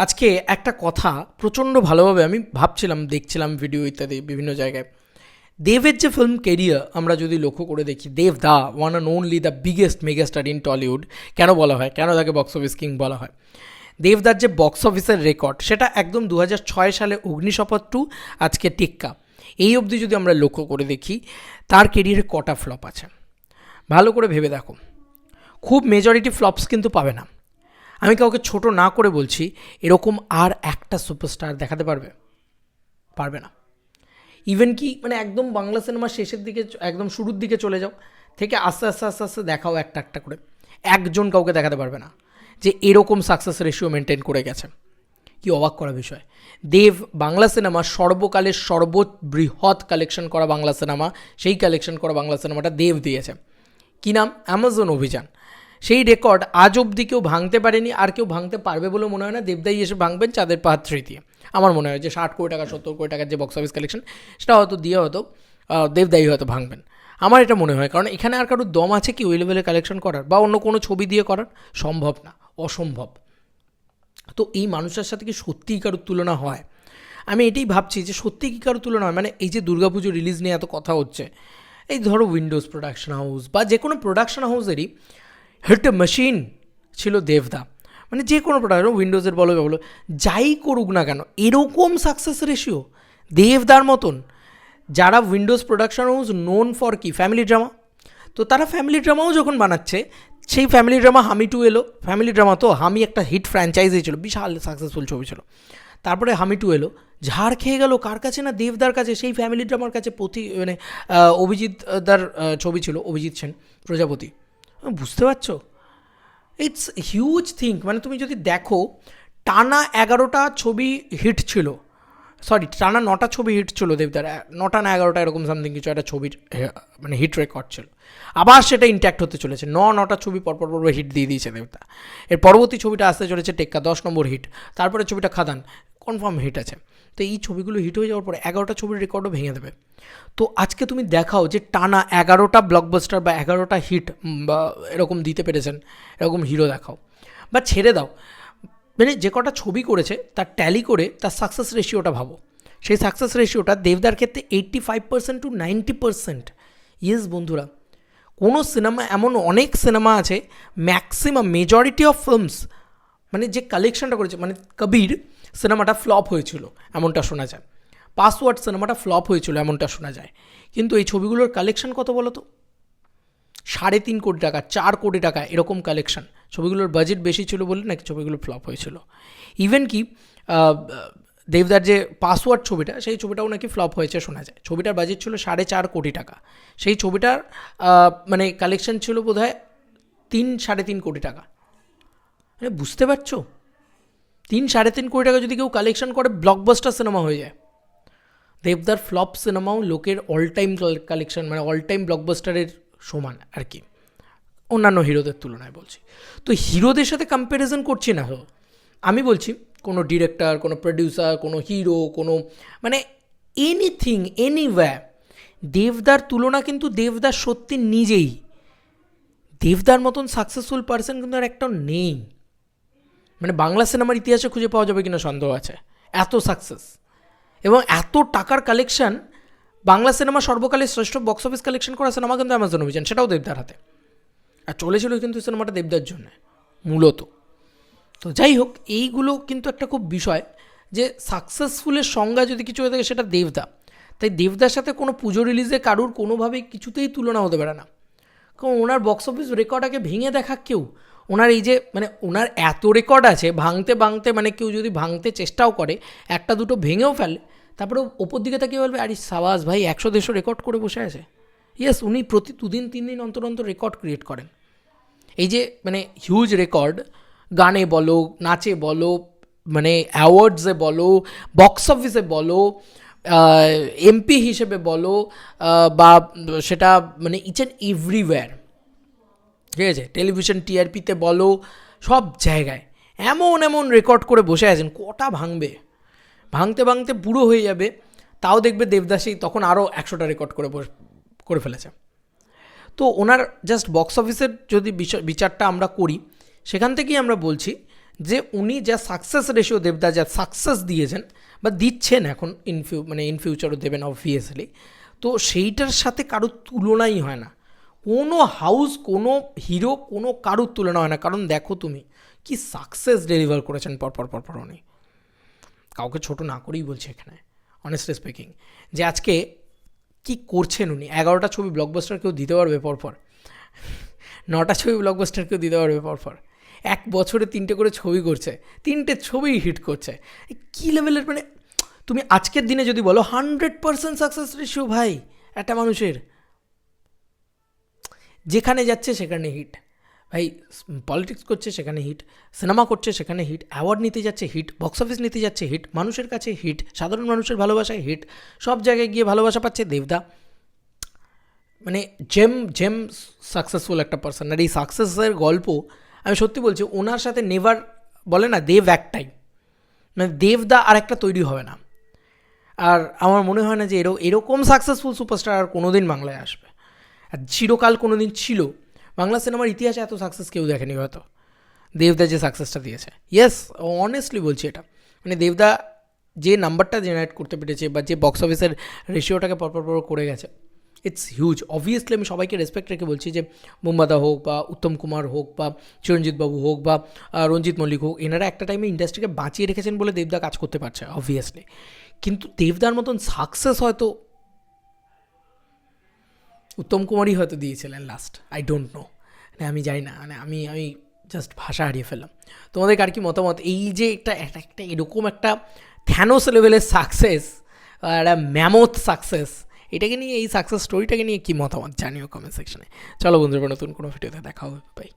আজকে একটা কথা প্রচণ্ড ভালোভাবে আমি ভাবছিলাম, দেখছিলাম ভিডিও ইত্যাদি বিভিন্ন জায়গায়। দেবের যে ফিল্ম কেরিয়ার আমরা যদি লক্ষ্য করে দেখি, Dev da one and only the biggest megastar in Tollywood কেন বলা হয়, কেন তাকে বক্স অফিস কিং বলা হয়। দেবদার যে বক্স অফিসের রেকর্ড সেটা একদম 2006 সালে অগ্নিশপথ 2 আজকে টিক্কা, এই অবধি যদি আমরা লক্ষ্য করে দেখি তার কেরিয়ারে কটা ফ্লপ আছে ভালো করে ভেবে দেখো। খুব মেজরিটি ফ্লপস কিন্তু পাবে না। আমি কাউকে ছোট না করে বলছি, এরকম আর একটা সুপারস্টার দেখাতে পারবে না। ইভেন কি মানে একদম বাংলা সিনেমার শেষের দিকে, একদম শুরুর দিকে চলে যাও, থেকে আস্তে আস্তে আস্তে আস্তে দেখাও একটা একটা করে, একজন কাউকে দেখাতে পারবে না যে এরকম সাকসেস রেশিও মেনটেন করে গেছে। কি অবাক করা বিষয়। দেব বাংলা সিনেমা সর্বকালের সর্ববৃহৎ কালেকশন করা বাংলা সিনেমা, সেই কালেকশন করা বাংলা সিনেমাটা দেব দিয়েছে। কী নাম? অ্যামাজন অভিযান। সেই রেকর্ড আজ অবধি কেউ ভাঙতে পারেনি, আর কেউ ভাঙতে পারবে বলে মনে হয় না। দেবদাই এসে ভাঙবেন চাঁদের পাহাড় 3 দিয়ে। আমার মনে হয় যে 60 কোটি টাকা 70 কোটি টাকার যে বক্স অফিস কালেকশন সেটা হয়তো দিয়ে হয়তো দেবদাই হয়তো ভাঙবেন, আমার এটা মনে হয়। কারণ এখানে আর কারোর দম আছে কি ওই লেভেলে কালেকশন করার, বা অন্য কোনো ছবি দিয়ে করার? সম্ভব না, অসম্ভব। তো এই মানুষের সাথে কি সত্যিই কারোর তুলনা হয়? আমি এটাই ভাবছি যে সত্যিই কি কারোর তুলনা হয়। মানে এই যে দুর্গাপুজো রিলিজ নিয়ে এত কথা হচ্ছে, এই ধরো উইন্ডোজ প্রোডাকশন হাউস বা যে কোনো প্রোডাকশন হাউসেরই হিট মেশিন ছিল দেবদা। মানে যে কোনো প্রোডাক্ট, উইন্ডোজের বলো যাই করুক না কেন, এরকম সাকসেস রেশিও দেবদার মতন। যারা Windows production house known for কি ফ্যামিলি ড্রামা, তো তারা ফ্যামিলি ড্রামাও যখন বানাচ্ছে, সেই ফ্যামিলি ড্রামা হামি 2 এলো। ফ্যামিলি ড্রামা তো হামি একটা হিট ফ্র্যাঞ্চাইজি ছিল, বিশাল সাকসেসফুল ছবি ছিল। তারপরে হামি 2 এলো, ঝাড় খেয়ে গেল কার কাছে না দেবদার কাছে, সেই ফ্যামিলি ড্রামার কাছে। মানে অভিজিৎ দার ছবি ছিল, অভিজিৎ সেন, প্রজাপতি। বুঝতে পারছো? It's huge thing. মানে তুমি যদি দেখো, টানা 11টা ছবি হিট ছিল, সরি টানা 9টা ছবি হিট ছিল দেবদার, 9টা না 11টা এরকম সামথিং কিছু একটা ছবির মানে হিট রেকর্ড ছিল। আবার সেটা ইন্ট্যাক্ট হতে চলেছে, 9টা ছবি পরপর হিট দিয়ে দিয়েছে দেবদা। এর পরবর্তী ছবিটা আসতে চলেছে টেক্কা, 10 নম্বর হিট। তারপরে ছবিটা খাদান, কনফার্ম হিট আছে। তো এই ছবিগুলো হিট হয়ে যাওয়ার পরে 11টা ছবির রেকর্ডও ভেঙে দেবে। তো আজকে তুমি দেখাও যে টানা 11টা ব্লকবাস্টার বা 11টা হিট বা এরকম দিতে পেরেছেন, এরকম হিরো দেখাও। বা ছেড়ে দাও, মানে যে কটা ছবি করেছে তার ট্যালি করে তার সাকসেস রেশিওটা ভাবো। সেই সাকসেস রেশিওটা দেবদার ক্ষেত্রে 85% টু 90%। ইয়েস বন্ধুরা, কোনো সিনেমা এমন অনেক সিনেমা আছে, ম্যাক্সিমাম মেজরিটি অফ ফিল্মস মানে যে কালেকশনটা করেছে, মানে কবির সিনেমাটা ফ্লপ হয়েছিল এমনটা শোনা যায়, পাসওয়ার্ড সিনেমাটা ফ্লপ হয়েছিল এমনটা শোনা যায়। কিন্তু এই ছবিগুলোর কালেকশন কত বলো তো? 3.5 কোটি টাকা, 4 কোটি টাকা এরকম কালেকশন। ছবিগুলোর বাজেট বেশি ছিল বলে নাকি ছবিগুলো ফ্লপ হয়েছিল। ইভেন কি দেবদার যে পাসওয়ার্ড ছবিটা, সেই ছবিটাও নাকি ফ্লপ হয়েছে শোনা যায়। ছবিটার বাজেট ছিল 4.5 কোটি টাকা, সেই ছবিটার মানে কালেকশন ছিল বোধহয় 3-3.5 কোটি টাকা। মানে বুঝতে পারছো, 3-3.5 কোটি টাকা যদি কেউ কালেকশন করে, ব্লকবাস্টার সিনেমা হয়ে যায়। দেবদার ফ্লপ সিনেমাও লোকের অল টাইম কালেকশন, মানে অল টাইম ব্লকবাস্টারের সমান আর কি, অন্যান্য হিরোদের তুলনায় বলছি। তো হিরোদের সাথে কম্প্যারিজন করছি না, আমি বলছি কোনো ডিরেক্টর, কোনো প্রডিউসার, কোনো হিরো, কোনো মানে এনিথিং এনিওয়্যার, দেবদার তুলনা কিন্তু দেবদার সত্যি নিজেই। দেবদার মতন সাকসেসফুল পার্সন কিন্তু আর একটাও নেই। মানে বাংলা সিনেমার ইতিহাসে খুঁজে পাওয়া যাবে কিনা সন্দেহ আছে, এত সাকসেস এবং এত টাকার কালেকশন। বাংলা সিনেমা সর্বকালের শ্রেষ্ঠ বক্স অফিস কালেকশন করা সিনেমা কিন্তু অ্যামাজন অভিযান, সেটাও দেবদার হাতে। আর চলেছিল কিন্তু সিনেমাটা দেবদার জন্য মূলত। তো যাই হোক, এইগুলো কিন্তু একটা খুব বিষয় যে সাকসেসফুলের সংজ্ঞা যদি কিছু হয়ে থাকে সেটা দেবদা। তাই দেবদার সাথে কোনো পুজো রিলিজে কারুর কোনোভাবেই কিছুতেই তুলনা হতে পারে না। কারণ ওনার বক্স অফিস রেকর্ডটাকে ভেঙে দেখা কেউ, ওনার এই যে মানে ওনার এত রেকর্ড আছে, ভাঙতে মানে কেউ যদি ভাঙতে চেষ্টাও করে, একটা দুটো ভেঙেও ফেলে, তারপরে ওপর দিকে তাকিয়ে বলবে আরে সাবাস ভাই, 100-150 রেকর্ড করে বসে আছে। ইয়েস, উনি প্রতি 2-3 দিন অন্তর অন্তর রেকর্ড ক্রিয়েট করেন। এই যে মানে হিউজ রেকর্ড, গানে বলো, নাচে বলো, মানে অ্যাওয়ার্ডসে বলো, বক্স অফিসে বলো, এমপি হিসেবে বলো, বা সেটা মানে ইচ অ্যান্ড এভরিওয়্যার, ঠিক আছে, টেলিভিশন টিআরপিতে বলো, সব জায়গায় এমন এমন রেকর্ড করে বসে আছেন। কটা ভাঙবে, ভাঙতে বুড়ো হয়ে যাবে, তাও দেখবে দেবদাসী তখন আরও 100টা রেকর্ড করে ফেলেছে। তো ওনার জাস্ট বক্স অফিসের যদি বিচারটা আমরা করি, সেখান থেকেই আমরা বলছি যে উনি যা সাকসেস রেশিও দেবদা যা সাকসেস দিয়েছেন বা দিচ্ছেন এখন ইন ফিউচারও দেবেন অবভিয়াসলি, তো সেইটার সাথে কারোর তুলনাই হয় না। কোনো হাউস, কোনো হিরো, কোনো কারোর তুলনা হয় না। কারণ দেখো তুমি কি সাকসেস ডেলিভার করেছেন পরপর উনি। কাউকে ছোট না করেই বলছে এখানে, অনেস্টলি স্পিকিং, যে আজকে কি করছেন উনি। 11টা ছবি ব্লকবাস্টার কেউ দিতে পারবে পরপর? 9টা ছবি ব্লকবাস্টার কেউ দিতে পারবে পরপর? 1 বছরে 3টে করে ছবি করছে, 3টে ছবি হিট করছে। কী লেভেলের, মানে তুমি আজকের দিনে যদি বলো 100% সাকসেস রেশিও ভাই একটা মানুষের, যেখানে যাচ্ছে সেখানে হিট ভাই। পলিটিক্স করছে সেখানে হিট, সিনেমা করছে সেখানে হিট, অ্যাওয়ার্ড নিতে যাচ্ছে হিট, বক্স অফিস নিতে যাচ্ছে হিট, মানুষের কাছে হিট, সাধারণ মানুষের ভালোবাসায় হিট, সব জায়গায় গিয়ে ভালোবাসা পাচ্ছে দেবদা। মানে জেম সাকসেসফুল একটা পার্সন। আর এই সাকসেসের গল্প আমি সত্যি বলছি, ওনার সাথে নেভার, বলে না দেব একটাই, মানে দেবদা আর একটা তৈরি হবে না। আর আমার মনে হয় না যে এরকম সাকসেসফুল সুপারস্টার আর কোনো দিন বাংলায় আসবে। আর চিরকাল কোনো দিন ছিল বাংলা সিনেমার ইতিহাসে এত সাকসেস কেউ দেখেনি হয়তো দেবদা যে সাকসেসটা দিয়েছে। ইয়েস, অনেস্টলি বলছি এটা, মানে দেবদা যে নাম্বারটা জেনারেট করতে পেরেছে বা যে বক্স অফিসের রেশিওটাকে পরপর করে গেছে, ইটস হিউজ। অবভিয়াসলি আমি সবাইকে রেসপেক্ট রেখে বলছি যে মুম্বাদা হোক বা উত্তম কুমার হোক বা চিরঞ্জিত বাবু হোক বা রঞ্জিত মল্লিক হোক, এনারা একটা টাইমে ইন্ডাস্ট্রিকে বাঁচিয়ে রেখেছেন বলে দেবদা কাজ করতে পারছে অবভিয়াসলি। কিন্তু দেবদার মতন সাকসেস হয়তো উত্তম কুমারই হয়তো দিয়েছিলেন লাস্ট, আই ডোন্ট নো, মানে আমি জানি না, মানে আমি জাস্ট ভাষা হারিয়ে ফেললাম। তোমাদের আর কি মতামত এই যে একটা এরকম একটা থ্যানোস লেভেলের সাকসেস, একটা ম্যামথ সাকসেস, এটাকে নিয়ে, এই সাকসেস স্টোরিটাকে নিয়ে কী মতামত জানিও কমেন্ট সেকশনে। চলো বন্ধুরা, নতুন কোনো ভিডিওতে দেখা হবে, বাই।